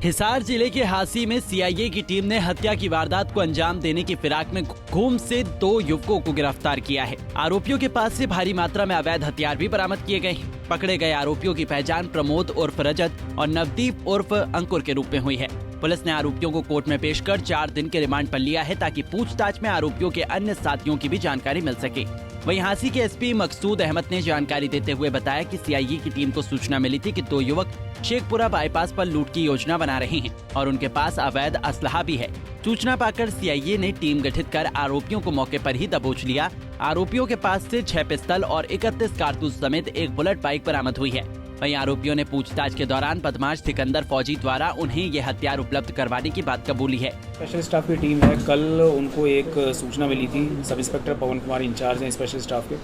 हिसार जिले के हासी में सीआईए की टीम ने हत्या की वारदात को अंजाम देने की फिराक में घूम से 2 युवकों को गिरफ्तार किया है। आरोपियों के पास से भारी मात्रा में अवैध हथियार भी बरामद किए गए हैं। पकड़े गए आरोपियों की पहचान प्रमोद उर्फ रजत और नवदीप उर्फ अंकुर के रूप में हुई है। पुलिस ने आरोपियों को कोर्ट में पेश कर 4 दिन के रिमांड पर लिया है ताकि पूछताछ में आरोपियों के अन्य साथियों की भी जानकारी मिल सके। वहीं हांसी के एसपी मकसूद अहमद ने जानकारी देते हुए बताया कि सीआईए की टीम को सूचना मिली थी कि 2 युवक शेखपुरा बाईपास पर लूट की योजना बना रहे हैं और उनके पास अवैध असलहा भी है। सूचना पाकर सीआईए ने टीम गठित कर आरोपियों को मौके पर ही दबोच लिया। आरोपियों के पास से 6 पिस्तल और 31 कारतूस समेत एक बुलेट बाइक बरामद हुई है। वहीं आरोपियों ने पूछताछ के दौरान बदमाश सिकंदर फौजी द्वारा उन्हें ये हथियार उपलब्ध करवाने की बात कबूली है। स्पेशल स्टाफ की टीम है। कल उनको एक सूचना मिली थी, सब इंस्पेक्टर पवन कुमार इंचार्ज हैं स्पेशल स्टाफ के,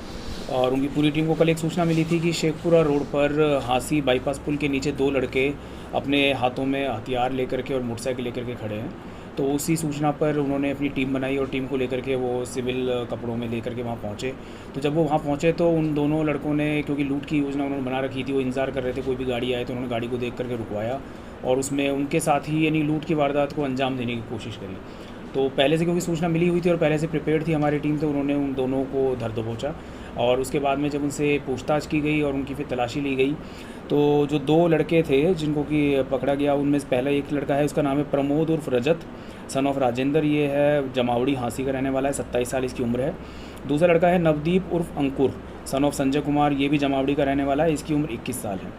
और उनकी पूरी टीम को कल एक सूचना मिली थी कि शेखपुरा रोड पर हांसी बाईपास पुल के नीचे 2 लड़के अपने हाथों में हथियार लेकर के और मोटरसाइकिल लेकर के खड़े हैं। तो उसी सूचना पर उन्होंने अपनी टीम बनाई और टीम को लेकर के वो सिविल कपड़ों में लेकर के वहाँ पहुँचे। तो जब वो वहाँ पहुँचे तो उन दोनों लड़कों ने, क्योंकि लूट की योजना उन्होंने बना रखी थी, वो इंतज़ार कर रहे थे कोई भी गाड़ी आए, तो उन्होंने गाड़ी को देख करके रुकवाया और उसमें उनके साथ ही यानी लूट की वारदात को अंजाम देने की कोशिश करी। तो पहले से क्योंकि सूचना मिली हुई थी और पहले से प्रिपेयर्ड थी हमारी टीम, तो उन्होंने उन दोनों को धर दबोचा और उसके बाद में जब उनसे पूछताछ की गई और उनकी फिर तलाशी ली गई तो जो 2 लड़के थे जिनको कि पकड़ा गया, उनमें से पहला एक लड़का है, उसका नाम है प्रमोद उर्फ रजत सन ऑफ राजेंद्र, ये है जमावड़ी हांसी का रहने वाला है, 27 साल इसकी उम्र है। दूसरा लड़का है नवदीप उर्फ अंकुर सन ऑफ संजय कुमार, ये भी जमावड़ी का रहने वाला है, इसकी उम्र 21 साल है।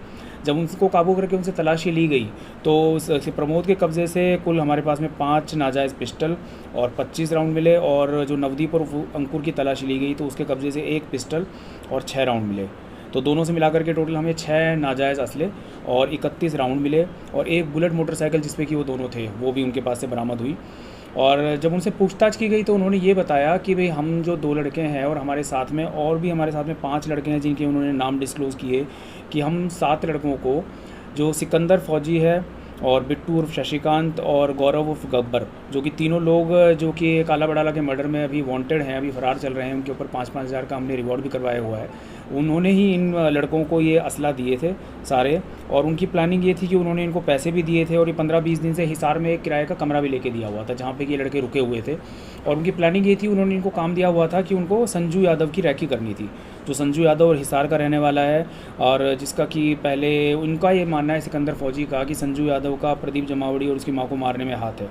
जब उनको काबू करके उनसे तलाशी ली गई तो प्रमोद के कब्ज़े से कुल हमारे पास में 5 नाजायज़ पिस्टल और 25 राउंड मिले, और जो नवदीप और अंकुर की तलाशी ली गई तो उसके कब्ज़े से 1 पिस्टल और 6 राउंड मिले। तो दोनों से मिलाकर के टोटल हमें 6 नाजायज़ असले और 31 राउंड मिले, और एक बुलेट मोटरसाइकिल जिसपे कि वो दोनों थे वो भी उनके पास से बरामद हुई। और जब उनसे पूछताछ की गई तो उन्होंने ये बताया कि भाई हम जो 2 लड़के हैं और हमारे साथ में और भी हमारे साथ में 5 लड़के हैं जिनके उन्होंने नाम डिस्क्लोज़ किए, कि हम 7 लड़कों को, जो सिकंदर फौजी है और बिट्टू उर्फ शशिकांत और गौरव उर्फ गब्बर, जो कि तीनों लोग जो कि काला बड़ाला के मर्डर में अभी वांटेड हैं, अभी फरार चल रहे हैं, उनके ऊपर 5-5 हज़ार का हमने रिवॉर्ड भी करवाया हुआ है। उन्होंने ही इन लड़कों को ये असला दिए थे सारे, और उनकी प्लानिंग ये थी कि उन्होंने इनको पैसे भी दिए थे और ये 15-20 दिन से हिसार में एक किराए का कमरा भी लेके दिया हुआ था जहाँ पे ये लड़के रुके हुए थे। और उनकी प्लानिंग ये थी, उन्होंने इनको काम दिया हुआ था कि उनको संजू यादव की रैकी करनी थी, जो संजू यादव और हिसार का रहने वाला है, और जिसका कि पहले उनका ये मानना है सिकंदर फौजी का कि संजू यादव का प्रदीप जमावड़ी और उसकी माँ को मारने में हाथ है,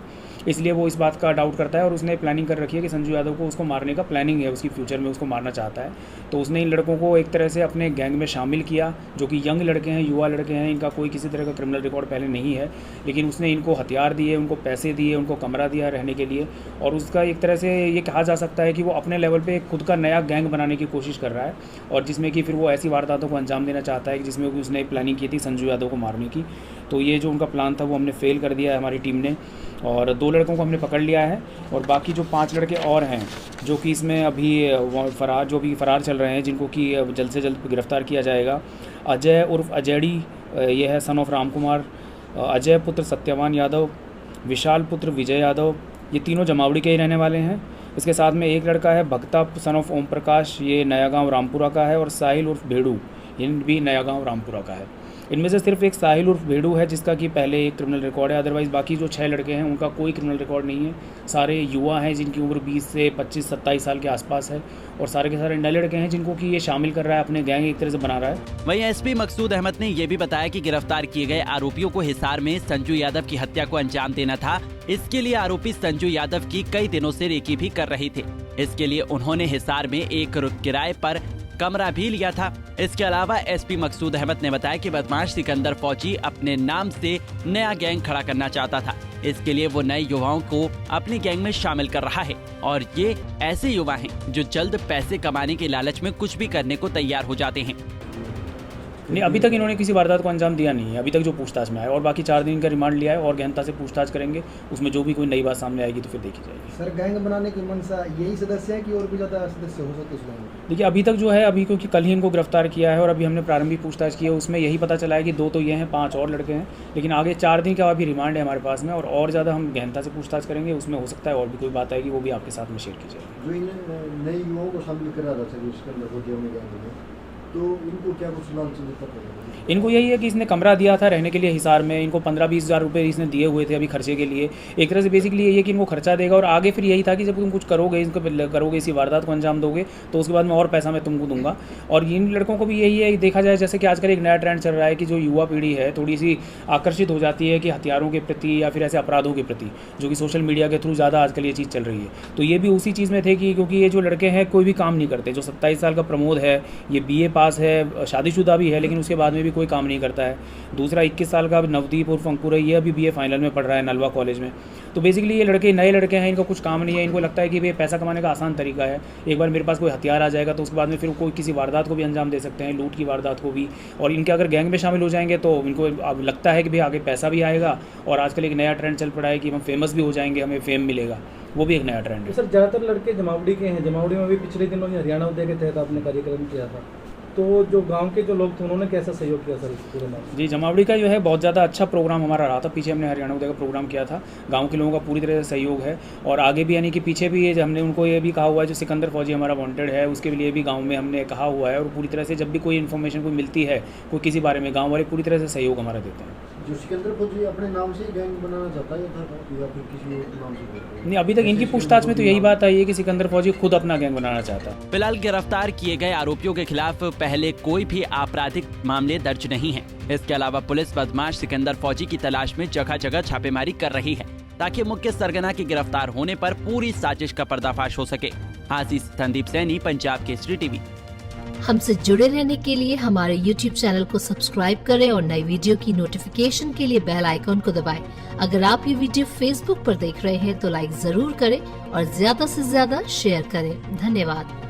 इसलिए वो इस बात का डाउट करता है और उसने प्लानिंग कर रखी है कि संजू यादव को उसको मारने का प्लानिंग है, उसकी फ्यूचर में उसको मारना चाहता है। तो उसने इन लड़कों को एक तरह से अपने गैंग में शामिल किया, जो कि यंग लड़के हैं, युवा लड़के हैं, इनका कोई किसी तरह का क्रिमिनल रिकॉर्ड पहले नहीं है, लेकिन उसने इनको हथियार दिए, उनको पैसे दिए, उनको कमरा दिया रहने के लिए, और उसका एक तरह से ये कहा जा सकता है कि वो अपने लेवल पे खुद का नया गैंग बनाने की कोशिश कर रहा है, और जिसमें कि फिर वो ऐसी वारदातों को अंजाम देना चाहता है कि जिसमें उसने प्लानिंग की थी संजू यादव को मारने की। तो ये जो उनका प्लान था वो हमने फेल कर दिया है हमारी टीम ने, और 2 लड़कों को हमने पकड़ लिया है, और बाकी जो 5 लड़के और हैं जो कि इसमें अभी फरार चल रहे हैं, जिनको कि जल्द से जल्द गिरफ्तार किया जाएगा। अजय उर्फ अजैड़ी, ये है सन ऑफ राम कुमार, अजय पुत्र सत्यवान यादव, विशाल पुत्र विजय यादव, ये तीनों जमावड़ी के ही रहने वाले हैं। इसके साथ में एक लड़का है भक्ता सन ऑफ ओम प्रकाश, ये नया गाँव रामपुरा का है, और साहिल उर्फ भेड़ू, ये भी नया गाँव रामपुरा का है। इनमें से सिर्फ एक साहिल उर्फ भेड़ू है जिसका कि पहले एक क्रिमिनल रिकॉर्ड है, अदरवाइज़ बाकी जो 6 लड़के हैं उनका कोई क्रिमिनल रिकॉर्ड नहीं है। सारे युवा हैं जिनकी उम्र 20 से 25-27 साल के आसपास है, और सारे के सारे नए लड़के हैं जिनको कि ये शामिल कर रहा है, अपने गैंग एक तरह से बना रहा है। वहीं एसपी मकसूद अहमद ने ये भी बताया कि गिरफ्तार किए गए आरोपियों को हिसार में संजू यादव की हत्या को अंजाम देना था। इसके लिए आरोपी संजू यादव की कई दिनों से रेकी भी कर रहे थे। इसके लिए उन्होंने हिसार में एक किराए पर कमरा भी लिया था। इसके अलावा एसपी मकसूद अहमद ने बताया कि बदमाश सिकंदर फौजी अपने नाम से नया गैंग खड़ा करना चाहता था। इसके लिए वो नए युवाओं को अपनी गैंग में शामिल कर रहा है, और ये ऐसे युवा हैं जो जल्द पैसे कमाने के लालच में कुछ भी करने को तैयार हो जाते हैं। नहीं, अभी तक इन्होंने किसी वारदात को अंजाम दिया नहीं है, अभी तक जो पूछताछ में आया, और बाकी 4 दिन का रिमांड लिया है और गहनता से पूछताछ करेंगे, उसमें जो भी कोई नई बात सामने आएगी तो फिर देखी जाएगी। सर, गैंग बनाने की मंशा यही सदस्य है कि और भी ज़्यादा सदस्य हो सकते हैं? देखिए, अभी तक जो है, अभी क्योंकि कल ही इनको गिरफ्तार किया है और अभी हमने प्रारंभिक पूछताछ की है, उसमें यही पता चला है कि 2 तो ये हैं, 5 और लड़के हैं, लेकिन आगे 4 दिन का अभी रिमांड है हमारे पास में, और ज़्यादा हम गहनता से पूछताछ करेंगे, उसमें हो सकता है और भी कोई बात आएगी, वो भी आपके साथ में शेयर की जाएगी। जो इन नए युवाओं को शामिल करा था सर इसके अंदर, तो इनको क्या कुछ लालच देता है? इनको यही है कि इसने कमरा दिया था रहने के लिए हिसार में, इनको 15-20 हज़ार रुपये इसने दिए हुए थे अभी खर्चे के लिए। एक तरह से बेसिकली यही है कि इनको खर्चा देगा और आगे फिर यही था कि जब तुम कुछ करोगे, इनको करोगे, इसी वारदात को अंजाम दोगे तो उसके बाद में और पैसा मैं तुमको दूंगा। और इन लड़कों को भी यही है, देखा जाए जैसे कि आजकल एक नया ट्रेंड चल रहा है कि जो युवा पीढ़ी है थोड़ी सी आकर्षित हो जाती है कि हथियारों के प्रति या फिर ऐसे अपराधों के प्रति, जो कि सोशल मीडिया के थ्रू ज़्यादा आजकल ये चीज़ चल रही है। तो ये भी उसी चीज़ में थे कि क्योंकि ये जो लड़के हैं कोई भी काम नहीं करते। जो 27 साल का प्रमोद है, ये BA पास है, शादीशुदा भी है, लेकिन उसके बाद में भी कोई काम नहीं करता है। दूसरा 21 साल का नवदीप उर्फ अंकुर है, ये अभी BA फाइनल में पढ़ रहा है नलवा कॉलेज में। तो बेसिकली ये लड़के नए लड़के हैं, इनको कुछ काम नहीं है, इनको लगता है कि ये पैसा कमाने का आसान तरीका है। एक बार मेरे पास कोई हथियार आ जाएगा तो उसके बाद में फिर कोई किसी वारदात को भी अंजाम दे सकते हैं, लूट की वारदात को भी। और इनके अगर गैंग में शामिल हो जाएंगे तो इनको अब लगता है कि भाई आगे पैसा भी आएगा और आजकल एक नया ट्रेंड चल पड़ा है कि हम फेमस भी हो जाएंगे, हमें फेम मिलेगा। वो भी एक नया ट्रेंड है। सर ज़्यादातर लड़के जमावड़ी के हैं। जमावड़ी में भी पिछले दिनों ही हरियाणा उदय के तहत आपने कार्यक्रम किया था, तो जो गांव के जो लोग थे उन्होंने कैसा सहयोग किया सर इस पूरे में? जी, जमावड़ी का जो है बहुत ज़्यादा अच्छा प्रोग्राम हमारा रहा था। पीछे हमने हरियाणा उदय का प्रोग्राम किया था, गांव के लोगों का पूरी तरह से सहयोग है। और आगे भी यानी कि पीछे भी ये हमने उनको ये भी कहा हुआ है, जो सिकंदर फौजी हमारा वांटेड है उसके लिए भी गाँव में हमने कहा हुआ है। और पूरी तरह से जब भी कोई इन्फॉर्मेशन कोई मिलती है कोई किसी बारे में, गाँव वाले पूरी तरह से सहयोग हमारा देते हैं। जो सिकंदर फौजी अपने नाम से गैंग बनाना चाहता है या फिर किसी और नाम से? नहीं, अभी तक इनकी पूछताछ में तो यही बात आई है कि सिकंदर फौजी खुद अपना गैंग बनाना चाहता है। फिलहाल गिरफ्तार किए गए आरोपियों के खिलाफ पहले कोई भी आपराधिक मामले दर्ज नहीं है। इसके अलावा पुलिस बदमाश सिकंदर फौजी की तलाश में जगह जगह छापेमारी कर रही है ताकि मुख्य सरगना के गिरफ्तार होने पर पूरी साजिश का पर्दाफाश हो सके। हाजी संदीप सैनी, पंजाब केसरी टीवी। हमसे जुड़े रहने के लिए हमारे YouTube चैनल को सब्सक्राइब करें और नई वीडियो की नोटिफिकेशन के लिए बेल आइकॉन को दबाएं। अगर आप ये वीडियो Facebook पर देख रहे हैं तो लाइक जरूर करें और ज्यादा से ज्यादा शेयर करें। धन्यवाद।